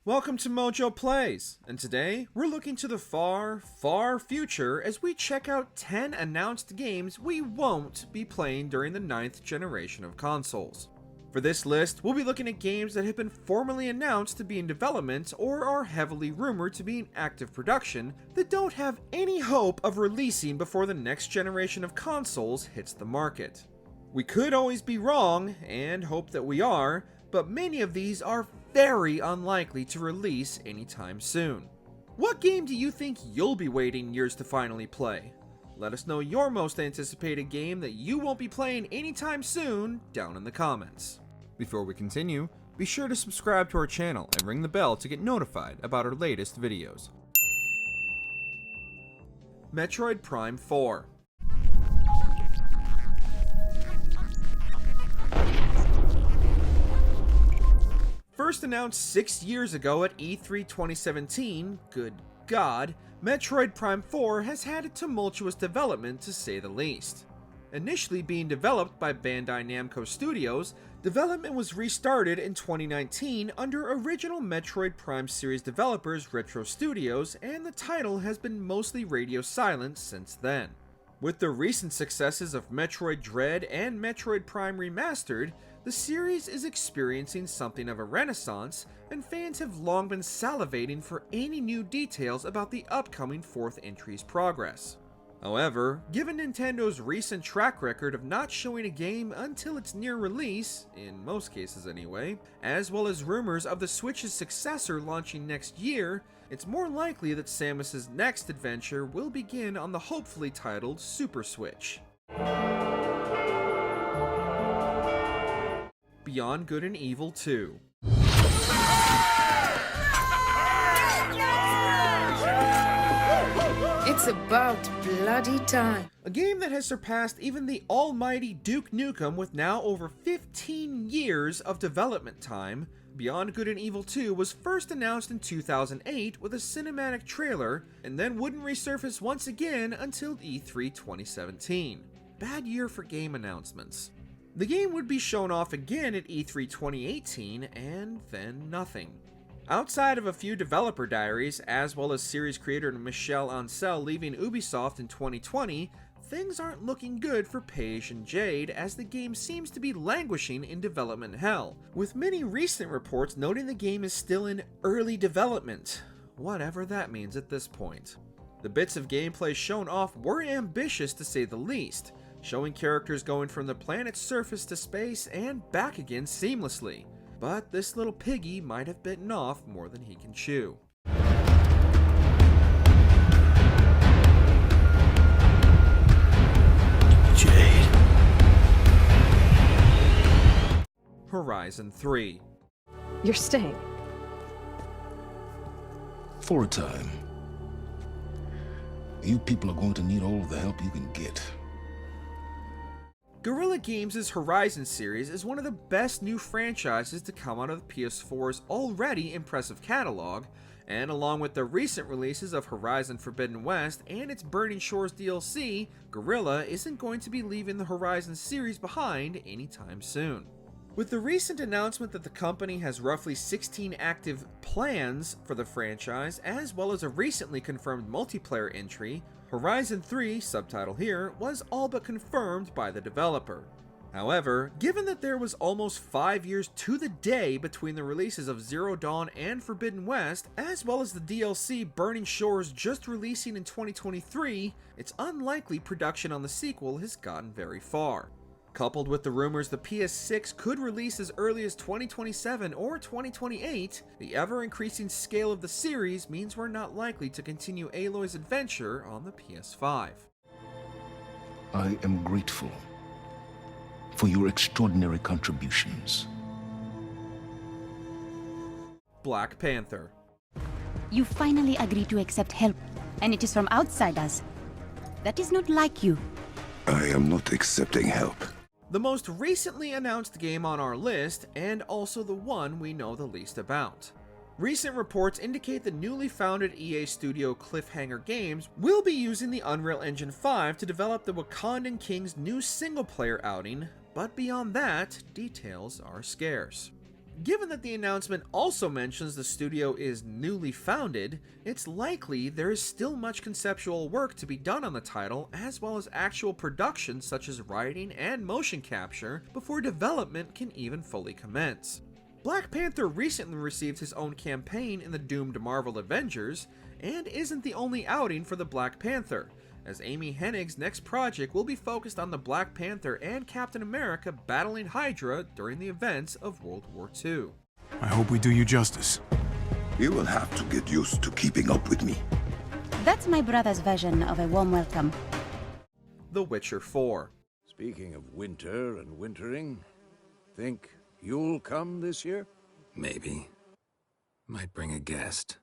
Welcome to MojoPlays, and today we're looking to the far, far future as we check out 10 announced games we won't be playing during the 9th generation of consoles. For this list, we'll be looking at games that have been formally announced to be in development or are heavily rumored to be in active production that don't have any hope of releasing before the next generation of consoles hits the market. We could always be wrong, and hope that we are, but many of these are very unlikely to release anytime soon. What game do you think you'll be waiting years to finally play? Let us know your most anticipated game that you won't be playing anytime soon down in the comments. Before we continue, be sure to subscribe to our channel and ring the bell to get notified about our latest videos. Metroid Prime 4. First announced 6 years ago at E3 2017, good God, Metroid Prime 4 has had a tumultuous development to say the least. Initially being developed by Bandai Namco Studios, development was restarted in 2019 under original Metroid Prime series developers Retro Studios, and the title has been mostly radio silent since then. With the recent successes of Metroid Dread and Metroid Prime Remastered, the series is experiencing something of a renaissance, and fans have long been salivating for any new details about the upcoming 4th entry's progress. However, given Nintendo's recent track record of not showing a game until its near release, in most cases anyway, as well as rumors of the Switch's successor launching next year, it's more likely that Samus's next adventure will begin on the hopefully titled Super Switch. Beyond Good and Evil 2. It's about bloody time. A game that has surpassed even the almighty Duke Nukem with now over 15 years of development time, Beyond Good and Evil 2 was first announced in 2008 with a cinematic trailer, and then wouldn't resurface once again until E3 2017. Bad year for game announcements. The game would be shown off again at E3 2018, and then nothing. Outside of a few developer diaries, as well as series creator Michel Ancel leaving Ubisoft in 2020, things aren't looking good for Paige and Jade, as the game seems to be languishing in development hell, with many recent reports noting the game is still in early development, whatever that means at this point. The bits of gameplay shown off were ambitious to say the least, showing characters going from the planet's surface to space and back again seamlessly. But this little piggy might have bitten off more than he can chew. Jade. Horizon 3. You're staying. For a time. You people are going to need all of the help you can get. Guerrilla Games' Horizon series is one of the best new franchises to come out of the PS4's already impressive catalog, and along with the recent releases of Horizon Forbidden West and its Burning Shores DLC, Guerrilla isn't going to be leaving the Horizon series behind anytime soon. With the recent announcement that the company has roughly 16 active plans for the franchise, as well as a recently confirmed multiplayer entry, Horizon 3, subtitle here, was all but confirmed by the developer. However, given that there was almost 5 years to the day between the releases of Zero Dawn and Forbidden West, as well as the DLC Burning Shores just releasing in 2023, it's unlikely production on the sequel has gotten very far. Coupled with the rumors the PS6 could release as early as 2027 or 2028, the ever-increasing scale of the series means we're not likely to continue Aloy's adventure on the PS5. I am grateful for your extraordinary contributions. Black Panther. You finally agree to accept help, and it is from outside us. That is not like you. I am not accepting help. The most recently announced game on our list, and also the one we know the least about. Recent reports indicate the newly founded EA studio Cliffhanger Games will be using the Unreal Engine 5 to develop the Wakandan King's new single-player outing, but beyond that, details are scarce. Given that the announcement also mentions the studio is newly founded, it's likely there is still much conceptual work to be done on the title, as well as actual production such as writing and motion capture, before development can even fully commence. Black Panther recently received his own campaign in the doomed Marvel Avengers, and isn't the only outing for the Black Panther, as Amy Hennig's next project will be focused on the Black Panther and Captain America battling Hydra during the events of World War II. I hope we do you justice. You will have to get used to keeping up with me. That's my brother's version of a warm welcome. The Witcher 4. Speaking of winter and wintering, think you'll come this year? Maybe. Might bring a guest.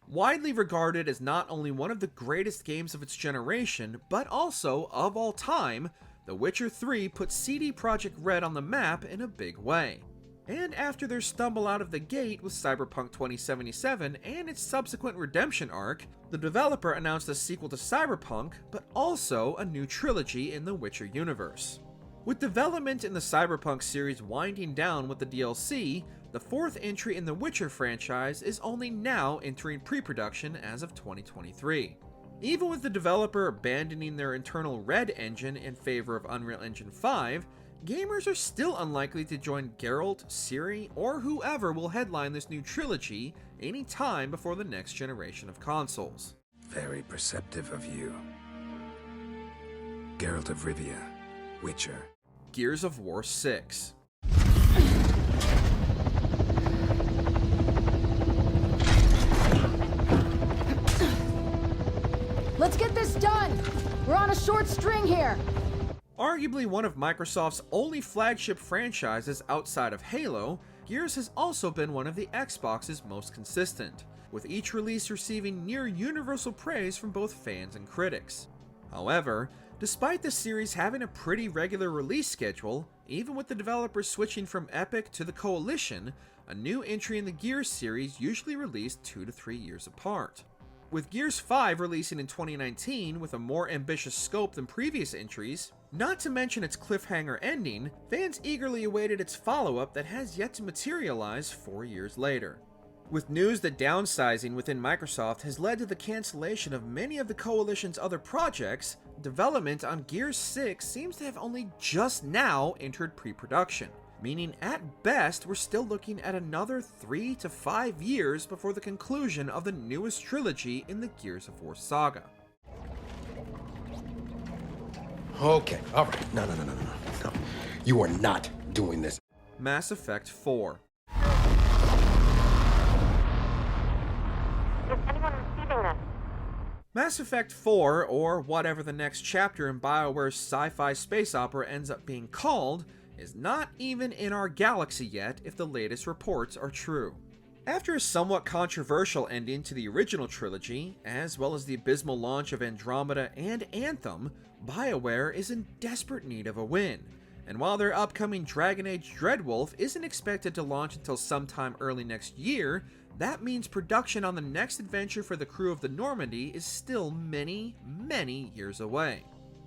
Widely regarded as not only one of the greatest games of its generation, but also of all time, The Witcher 3 put CD Projekt Red on the map in a big way. And after their stumble out of the gate with Cyberpunk 2077 and its subsequent redemption arc, the developer announced a sequel to Cyberpunk, but also a new trilogy in the Witcher universe. With development in the Cyberpunk series winding down with the DLC, the fourth entry in the Witcher franchise is only now entering pre-production as of 2023. Even with the developer abandoning their internal Red engine in favor of Unreal Engine 5, gamers are still unlikely to join Geralt, Ciri, or whoever will headline this new trilogy any time before the next generation of consoles. Very perceptive of you. Geralt of Rivia, Witcher. Gears of War 6. Let's get this done! We're on a short string here! Arguably one of Microsoft's only flagship franchises outside of Halo, Gears has also been one of the Xbox's most consistent, with each release receiving near universal praise from both fans and critics. However, despite the series having a pretty regular release schedule, even with the developers switching from Epic to the Coalition, a new entry in the Gears series usually released 2 to 3 years apart. With Gears 5 releasing in 2019 with a more ambitious scope than previous entries, not to mention its cliffhanger ending, fans eagerly awaited its follow-up that has yet to materialize 4 years later. With news that downsizing within Microsoft has led to the cancellation of many of the Coalition's other projects, development on Gears 6 seems to have only just now entered pre-production, meaning at best we're still looking at another 3 to 5 years before the conclusion of the newest trilogy in the Gears of War saga. Okay, alright. No. You are not doing this. Mass Effect 4. Is anyone receiving this? Mass Effect 4, or whatever the next chapter in BioWare's sci-fi space opera ends up being called, is not even in our galaxy yet if the latest reports are true. After a somewhat controversial ending to the original trilogy, as well as the abysmal launch of Andromeda and Anthem, BioWare is in desperate need of a win. And while their upcoming Dragon Age Dreadwolf isn't expected to launch until sometime early next year, that means production on the next adventure for the crew of the Normandy is still many years away.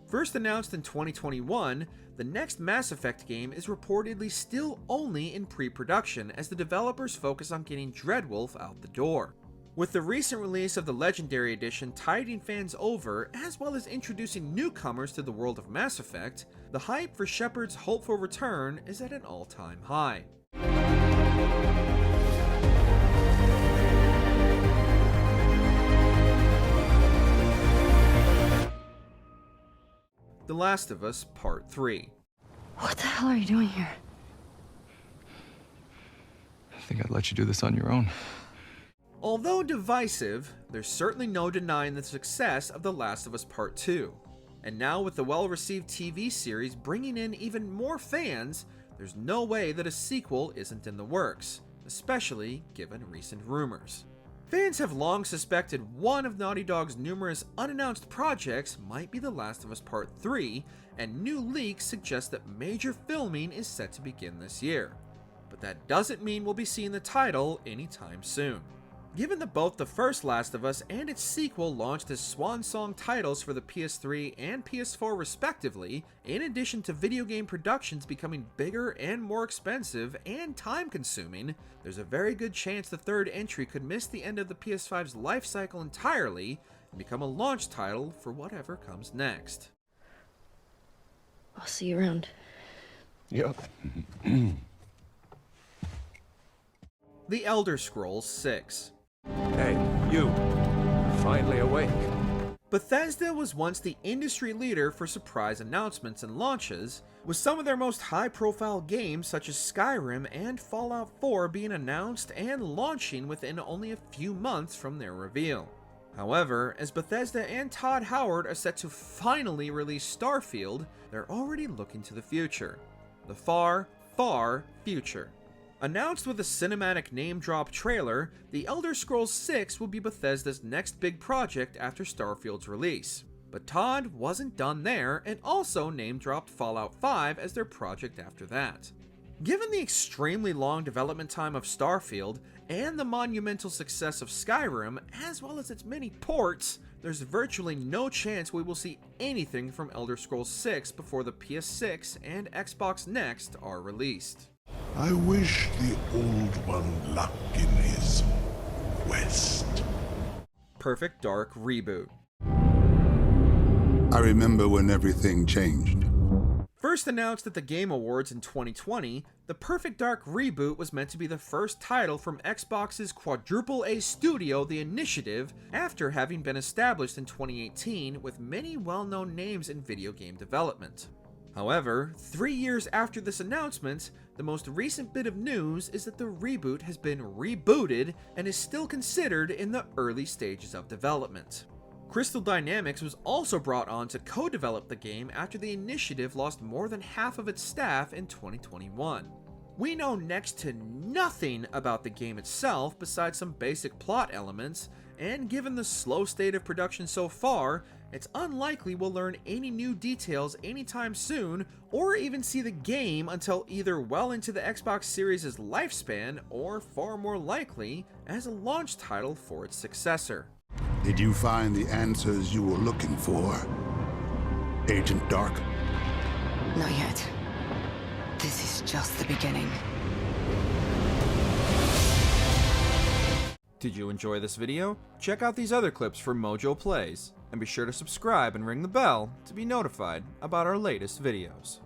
First announced in 2021, the next Mass Effect game is reportedly still only in pre-production as the developers focus on getting Dreadwolf out the door. With the recent release of the Legendary Edition tiding fans over, as well as introducing newcomers to the world of Mass Effect, the hype for Shepard's hopeful return is at an all-time high. The Last of Us Part 3. What the hell are you doing here? I think I'd let you do this on your own. Although divisive, there's certainly no denying the success of The Last of Us Part 2. And now with the well-received TV series bringing in even more fans, there's no way that a sequel isn't in the works, especially given recent rumors. Fans have long suspected one of Naughty Dog's numerous unannounced projects might be The Last of Us Part 3, and new leaks suggest that major filming is set to begin this year. But that doesn't mean we'll be seeing the title anytime soon. Given that both the first Last of Us and its sequel launched as swan song titles for the PS3 and PS4 respectively, in addition to video game productions becoming bigger and more expensive and time-consuming, there's a very good chance the third entry could miss the end of the PS5's life cycle entirely and become a launch title for whatever comes next. I'll see you around. Yep. The Elder Scrolls 6. Hey, you. Finally awake. Bethesda was once the industry leader for surprise announcements and launches, with some of their most high-profile games such as Skyrim and Fallout 4 being announced and launching within only a few months from their reveal. However, as Bethesda and Todd Howard are set to finally release Starfield, they're already looking to the future. The far, far future. Announced with a cinematic name-drop trailer, The Elder Scrolls 6 will be Bethesda's next big project after Starfield's release. But Todd wasn't done there and also name-dropped Fallout 5 as their project after that. Given the extremely long development time of Starfield and the monumental success of Skyrim, as well as its many ports, there's virtually no chance we will see anything from Elder Scrolls 6 before the PS6 and Xbox Next are released. I wish the Old One luck in his quest. Perfect Dark Reboot. I remember when everything changed. First announced at the Game Awards in 2020, the Perfect Dark Reboot was meant to be the first title from Xbox's quadruple A studio The Initiative after having been established in 2018 with many well-known names in video game development. However, 3 years after this announcement, the most recent bit of news is that the reboot has been rebooted and is still considered in the early stages of development. Crystal Dynamics was also brought on to co-develop the game after the Initiative lost more than half of its staff in 2021. We know next to nothing about the game itself besides some basic plot elements, and given the slow state of production so far, it's unlikely we'll learn any new details anytime soon, or even see the game until either well into the Xbox Series' lifespan, or far more likely, as a launch title for its successor. Did you find the answers you were looking for, Agent Dark? Not yet. This is just the beginning. Did you enjoy this video? Check out these other clips from MojoPlays, and be sure to subscribe and ring the bell to be notified about our latest videos.